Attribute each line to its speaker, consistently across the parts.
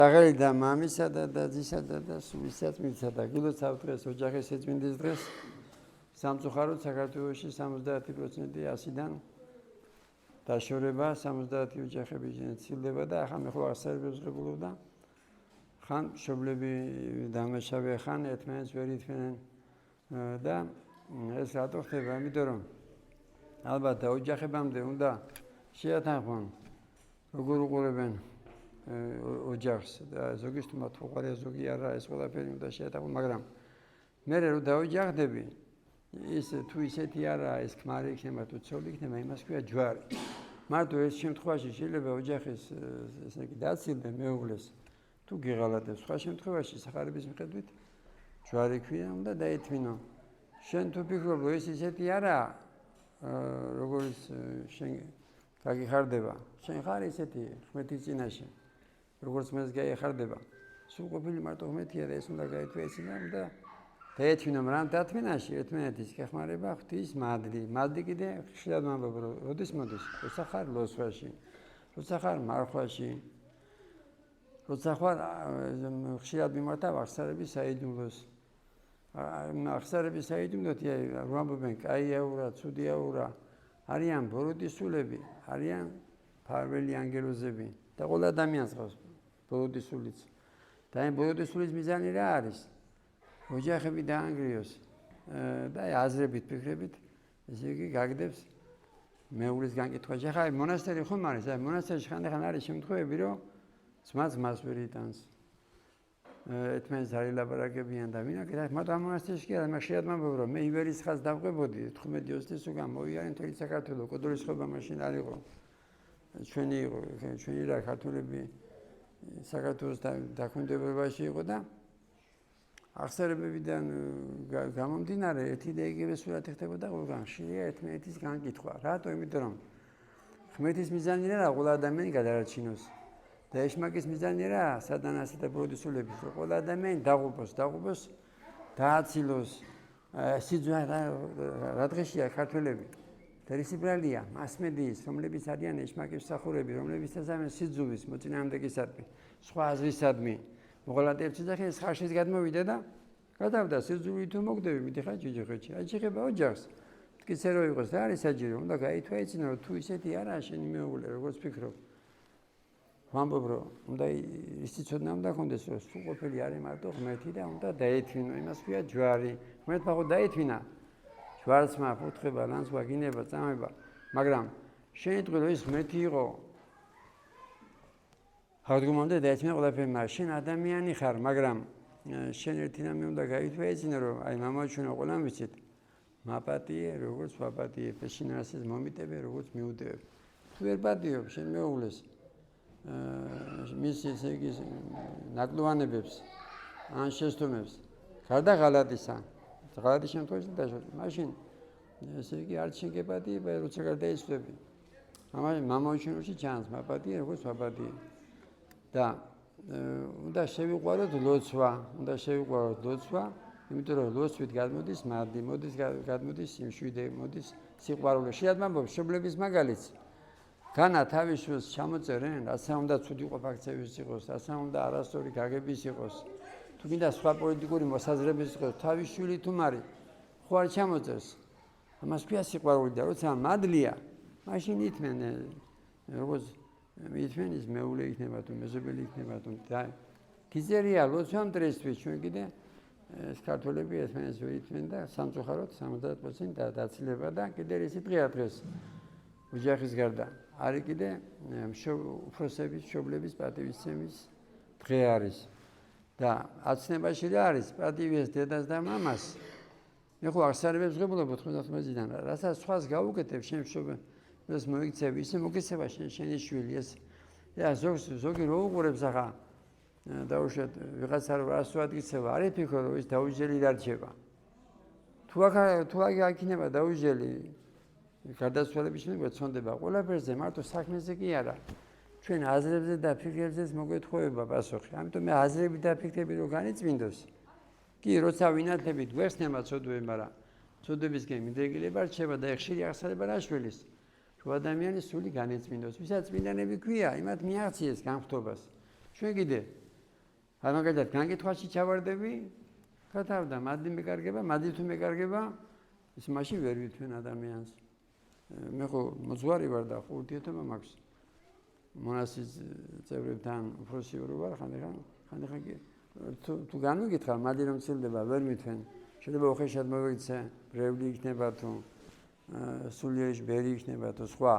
Speaker 1: აღელი და მამისა და დაზისა და სულისაც მისა და გილოცავ დღეს ოჯახის ეწმინდის დღეს სამწუხაროდ საქართველოში 70% 100-დან დაშორება 70 ოჯახები ცილდება და ახლა მე ხო აღსარებებს ღებულობდა ხან მშობლები დამნაშავე ხან ერთმანეთს ვერ ითმენენ და ეს რატო ხდება იმიტომ რომ ალბათ ოჯახებამდე უნდა შეათანხმონ როგორ უყურებენ ოჯახს და ზოგი სტუმართ უყარია ზოგი არა ეს ყველაფერი უნდა შეატყო მაგრამ მე რომ დაოჯახდები ის თუ ისეთი არა ეს ქმარი იქნება თუ ცოლი იქნება იმას ქვია ჯვარი მარტო ეს შემთხვევაში შეიძლება ოჯახის ესე იგი დაცილდე მეუღლეს თუ გიღალატებს სხვა შემთხვევაში სახარების მიხედვით ჯვარი ქვია უნდა დაეთმინო შენ თუ ფიქრობ რომ ეს ისეთი არა როგორც შენ გაგიხარდება შენ ხარ ისეთი ღმერთის წინაშე როგორც მას გაიხარდება სულ ყოფილი მარტო ღმერთია და ეს უნდა გაითქვეცინა და დაეთმინო მაგრამ დათმენაში ერთმანეთის გეხმარება ღვთის მადლი კიდე ხშირად ვამბობ რომ როდის მოდის როცა ხარ ლოცვაში როცა ხარ მარხვაში როცა ხარ ხშირად მიმართავ აღსარების საიდუმლოს აღსარების საიდუმლოთ ვამბობენ კაიაურა ცუდიაურა არიან ბოროტისულები არიან ფარველი ანგელოზები და ყველა ადამიანს ყავს ბოროტისულიც და ამ ბოროტისულის მიზანი რა არის ოჯახები დაანგრიოს და აზრებით ფიქრებით ესე იგი გაგდებს მეუღლის განკითხვაში ახლა მონასტერი ხომ არის აი მონასტერში ხანდახან არის შემთხვევები რომ ძმას ვერ იტანს ერთმანეთს არ ელაპარაკებიან და ვინაკეთ მაგრამ ამ მონასტერში კი არა მე ხშირად ვამბობ რომ მე ივერისხას დავყვებოდი 15-20 წუთი მოიარე მთელი საქართველო კოდორის ხობა მაშინ არ იყო ჩვენი რა ქართველები საქართველოს დაქვემდებარებაში იყო და აღსარებებიდან გამომდინარე ერთი და იგივე სურათი ხდებოდა ყველგან ხშირია ერთმანეთის განკითხვა რატო იმიტომ რომ ღმერთის მიზანი რა ყველა ადამიანი გადარაჩინოს და ეშმაკის მიზანი რა სადანასა და ბოროტისულების რომ ყველა ადამიანი დაღუპოს დააცილოს სიძვე რა დღეშია ქართველები დერისიბრალია მასმედიის რომლებიც არიან ეშმაკის მსახურები რომლებიც ეზამენ სიძუვის მოწინააღმდეგისადმი სხვა აზრისადმი მოღალატეებს ეძახიან ხარშის გადმოვიდა და გადავდა სიძულვი თუ მოგდები მიდიხარ ჯიჯიხეთში აჭიღება ოჯახს მткиცე რო იყოს რა არის საჭირო უნდა გაითვალისწინო რომ თუ ისეთი არა შენი მეუღლე როგორც ფიქრობ ვამბობ რომ უნდა ისი ცოდნა უნდა კონდეს რომ სრულყოფილი არის მარტო ღმერთი და უნდა დაეთვინო იმას ქვია ჯვარი ღმერთმა ხო დაეთვინა ჯვარცმა ფუთხება ლანცვა გინება წამება მაგრამ შენი ტყვი რომ ის ღმერთი იყო ხარდგომამდე დაეთმინა ყველაფერი მაგრამ შენ ადამიანი ხარ მაგრამ შენ ერთი რამე უნდა გაითვალისწინო რომ აი მამაჩვენო ყველამ ვიცით მაპატიე როგორც ვაპატიე ფეშინასის მომიტებე როგორც მიუდევებ თუ ვერ პატიობ შენ მეუღლეს მის ესე იგი ნაკლოვანებებს ან შეცდომებს გარდა ღალატისა ღალატის შემთხვევაში დაშორდა მაშინ ესე იგი არ შენ გეპატიება როცა გარდაიცვლები მამაჩვენოში ჩანს მაპატიე როგორც ვაპატიე და უნდა შევიყვაროთ ლოცვა, იმიტომ რომ ლოცვით გადმოდის მადლი, გადმოდის სიმშვიდე, მოდის სიყვარული. შეიძლება ვამბობ, მშობლების მაგალითს. განა თავის შვილს ჩამოწერენ, რაცა უნდა ცუდი ყოფაქცევის იყოს, რაცა უნდა არასწორი გაგების იყოს. თუ მინდა სხვა პოლიტიკური მოსაზრების იყოს, თავის შვილი თუ მარი, ხო არ ჩამოწერს. ამას ქვია სიყვარული და როცა მადლია, მაშინ ითმენ როგორც ითმენ ის მეუღლე იქნება თუ მეზობელი იქნება თუ გიზერია ლოცვა მტრისთვის ჩვენ კიდე ეს ქართველები ერთმანეთს ვერ ითმენ და სამწუხაროდ 70% დაცილება და კიდე ისე დღეა დღეს ოჯახის გარდა არის კიდე უფროსების მშობლების პატივისცემის დღე არის და აცნებაში რა არის პატივიეს დედას და მამას მე ხო აღსარებებს ღებულობ 99-დან რასაც სხვას გაუკეთებ შენ მშობლებს ეს მოიქცევი ისე მოგეცევა შენი შვილი ეს ზოგი რო უყურებს ახლა დაუშვათ ვიღაცა რო ასვად გიცევა არ იფიქრო რომ ის დაუჟელი დარჩება თუ აქ იქნება დაუჟელი გარდაცვალების შემდეგ წონდება ყველაფერზე მარტო საქმეზე კი არა ჩვენ აზრებზე და ფიქრებზეც მოგეთხოვება პასუხი ამიტომ მე აზრები და ფიქრები რო განიწმინდოს კი როცა ვინათლებით გვერდს ნემა ცოდვები მაგრამ ცოდვებისკენ მიდეგილება რჩება და ხშირი აღსარება რა შვილის თუ ადამიანის სული განეწმინდოს, ვისაც წმინდანები ქვია, იმათ მიაღწიეს განხთობას. ჩვენ კიდე აი მაგალითად განგითხვაში ჩავარდები, გათავდა, მადი მეკარგება, მადი თუ მეკარგება, ის მაშინ ვერ ვითვენ ადამიანს. მე ხო მოძღვარი ვარ და ხო ურთიერთობა მაქვს. მონასტრის წევრებთან უფროსიორი ვარ, ხანდახან თუ განვიგითხარ, მადი რომ ცილდება, ვერ მithვენ. შეიძლება უხეშად მოვიქცე, ბრევლი იქნება თუ სულიერში ბერი იქნება თუ სხვა.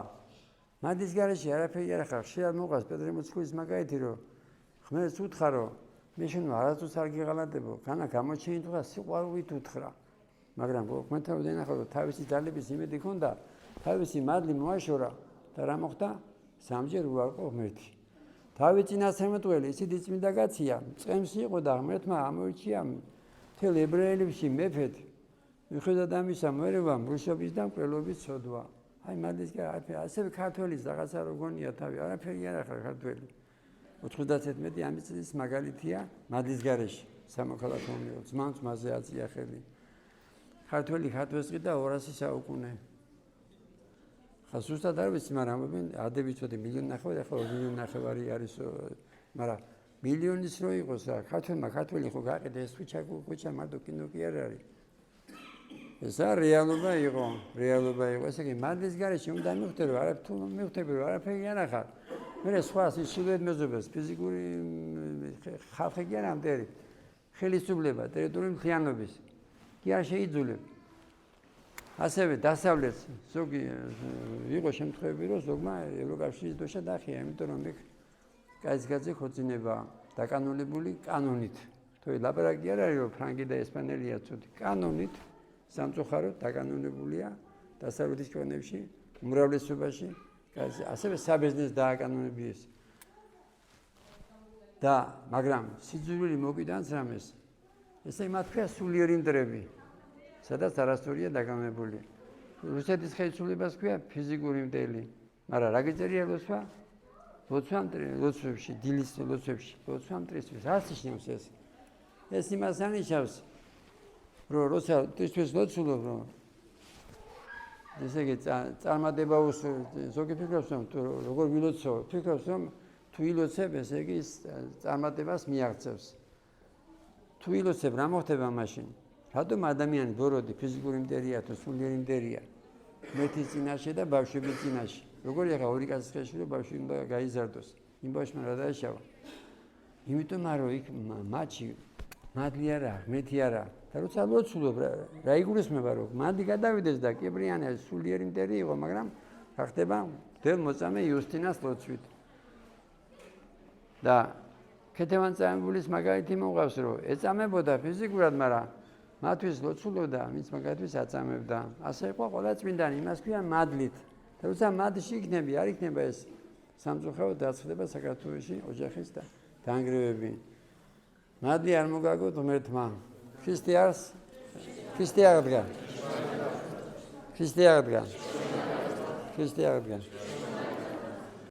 Speaker 1: მადის გარეშე არაფერი არ ხარ, ხშირად მოყვას პეტრე მოციქულის მაგალითი, რომ ღმერთს უთხრა, მე შენ არასდროს არ გიღალატებო, განა გამოჩენი თუ სიყვარულით უთხრა. მაგრამ ღმერთთან დენახა, რომ თავისი ძალების იმედი ჰქონდა, თავისი მადლი მოაშორა და რა მოხდა? სამჯერ უარყო ღმერთი. თავი წინასწარმეტყველი ისეთი წმინდა კაცია, წემს იყო და ღმერთმა ამოიჩია მთელ ებრაელებში მეფედ. მიუხედავად ამისა, მოერევა მრუშობის და მკვლელობის ცოდვა. აი მადლის არაფერი, ასევე ქართველის რაღაცა რო გონია თავი, არაფერი არ ახლა ქართველი. 91 ამის წლის მაგალითია მადლის გარეშე, სამოქალაქო ომი, ძმამ ძმაზე აწია ხელი. ქართველი ხატვესყი და 200 საუკუნე. ხა ზუსტად არ ვიცი, მაგრამ ამბობენ ადები წოდი 1.5 მილიონი, ახლა 2 მილიონი ნახევარი არის, მაგრამ მილიონის რო იყოს რა, ქართველი ხო გაყიდა ეს ხუჩა მარტო კინო კი არ არის. ეს რეალობა იყო, ესე იგი მადლის გარეშე უნდა მივხვდე, რომ არაფერი არ ახარ. მე სხვა სულიერთ მეზობელს, ფიზიკური ხალხი კი არა მტერი, ხელისუფლება, ტერიტორიული მთლიანობის კი არ შეიძულებ. ასევე დასავლეთ ზოგი იყო შემთხვევები, რომ ზოგმა ევროკავშირის დროშა დაახია, იმიტომ რომ იქ კაისგაძე ქორწინება დაკანონებული კანონით. თუ ლაპარაკი არ არის, რომ ფრანგი და ესპანელია ცუდი, კანონით სამწუხაროდ დაკანონებულია დასავლეთის ქვეყნებში, უმრავლესობაში, ასევე საბერძნეთს დააკანონებიეს. და მაგრამ სიძულვილი მოკიდანს რამეს, ესე მათ ქვია სულიერი მტრები, სადაც არასწორია დაკანონებული. რუსეთის ხელისუფლებას ქვია ფიზიკური მტელი, მაგრამ რა გეწერია ლოცვა? ლოცვებში, დილის ლოცვებში, ლოცვა მტრისთვის, რას ნიშნავს ეს? ეს იმას ანიშნავს, რომ როცა მტრისთვის ლოცულობ, რომ ესე იგი წარმატება ზოგი ფიქრობს, რომ როგორ ვილოცო, ფიქრობს, რომ თუ ილოცებ, ესე იგი წარმატებას მიაღწევს. თუ ილოცებ, რა მოხდება მაშინ? რატომ ადამიანი ბოროდი ფიზიკური მტერია თუ სულიერი მტერია? მეთის წინაშე და ბავშვების წინაშე. როგორია ხა ორი კაცის ხელში რომ ბავშვი უნდა გაიზარდოს? იმ ბავშვმა რა დაეშავა? იმიტომ რომ იქ მათში მადლი არა, ღმერთი არა. და როცა ლოცულობ, რა იგულისხმება, რომ მადლი გადავიდეს და კიბრიანი სულიერი მტერი იყო, მაგრამ რა ხდება? დელ მოწამე იუსტინას ლოცვით. და ქეთევან წამებულის მაგალითი მომყავს, რომ ეწამებოდა ფიზიკურად, მაგრამ მათთვის ლოცულობდა, მის მაგალითს აწამებდა. ასე იყო ყველა წმინდანი, იმას ქვია მადლით. და როცა მადლში იქნები, არ იქნება ეს სამწუხაროდ დაწყდება საქართველოში ოჯახის და დაანგრევები. მადლი არ მოგაგოთ ღმერთმა. ქრისტე აღდგა.